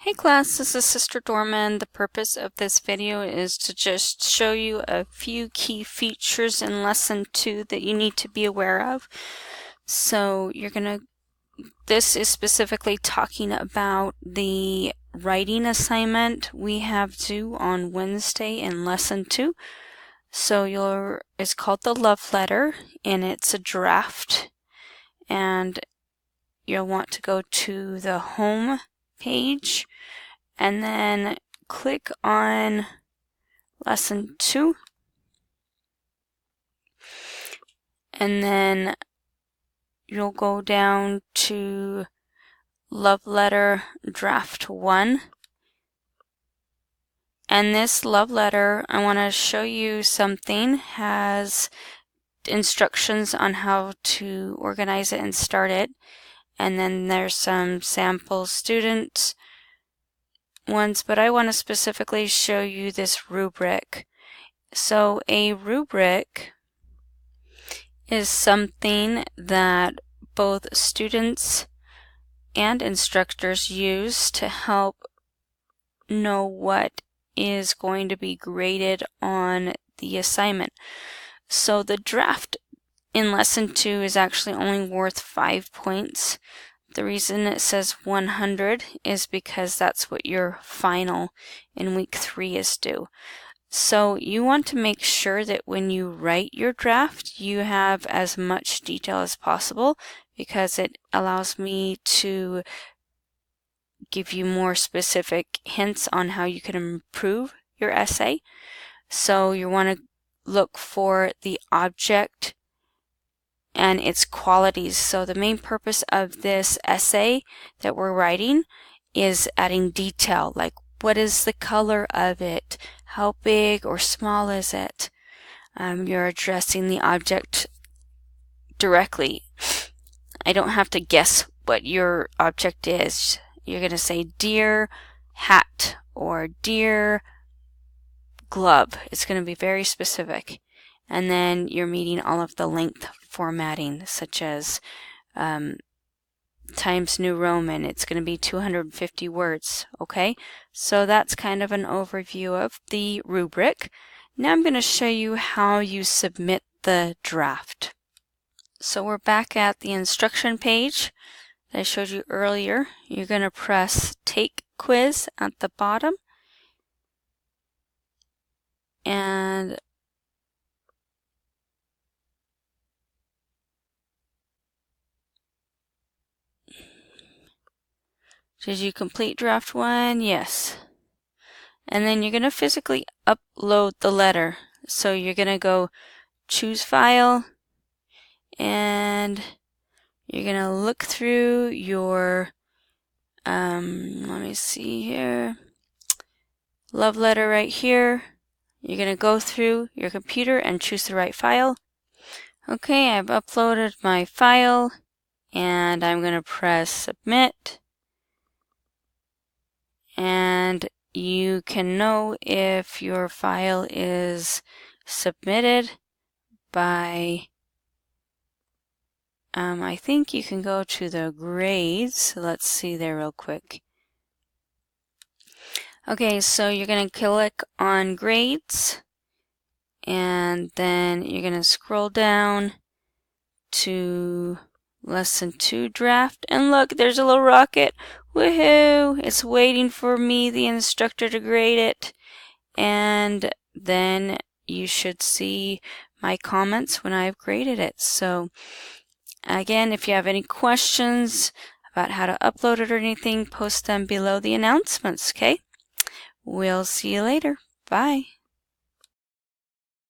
Hey class, this is Sister Dorman. The purpose of this video is to just show you a few key features in lesson 2 that you need to be aware of. So this is specifically talking about the writing assignment we have due on Wednesday in lesson 2. So it's called the love letter and it's a draft, and you'll want to go to the home page and then click on lesson 2, and then you'll go down to love letter draft 1. And this love letter, I want to show you something, has instructions on how to organize it and start it. And then there's some sample student ones, but I want to specifically show you this rubric. So a rubric is something that both students and instructors use to help know what is going to be graded on the assignment. So the draft in lesson 2 is actually only worth 5 points. The reason it says 100 is because that's what your final in week 3 is due. So you want to make sure that when you write your draft, you have as much detail as possible, because it allows me to give you more specific hints on how you can improve your essay. So you want to look for the object and its qualities. So the main purpose of this essay that we're writing is adding detail, like what is the color of it, how big or small is it. You're addressing the object directly. I don't have to guess what your object is. You're going to say deer hat or deer glove. It's going to be very specific. And then you're meeting all of the length formatting, such as Times New Roman. It's going to be 250 words. Okay, so that's kind of an overview of the rubric. Now I'm going to show you how you submit the draft. So we're back at the instruction page that I showed you earlier. You're going to press Take Quiz at the bottom, and did you complete draft 1? Yes. And then you're going to physically upload the letter. So you're going to go choose file, and you're going to look through your, let me see here, love letter right here. You're going to go through your computer and choose the right file. Okay, I've uploaded my file, and I'm going to press submit. And you can know if your file is submitted by, I think you can go to the grades. Let's see there real quick. Okay, so you're going to click on grades, and then you're going to scroll down to lesson 2 draft, and look, there's a little rocket. Woohoo! It's waiting for me, the instructor, to grade it. And then you should see my comments when I've graded it. So again, if you have any questions about how to upload it or anything, post them below the announcements, okay? We'll see you later. Bye.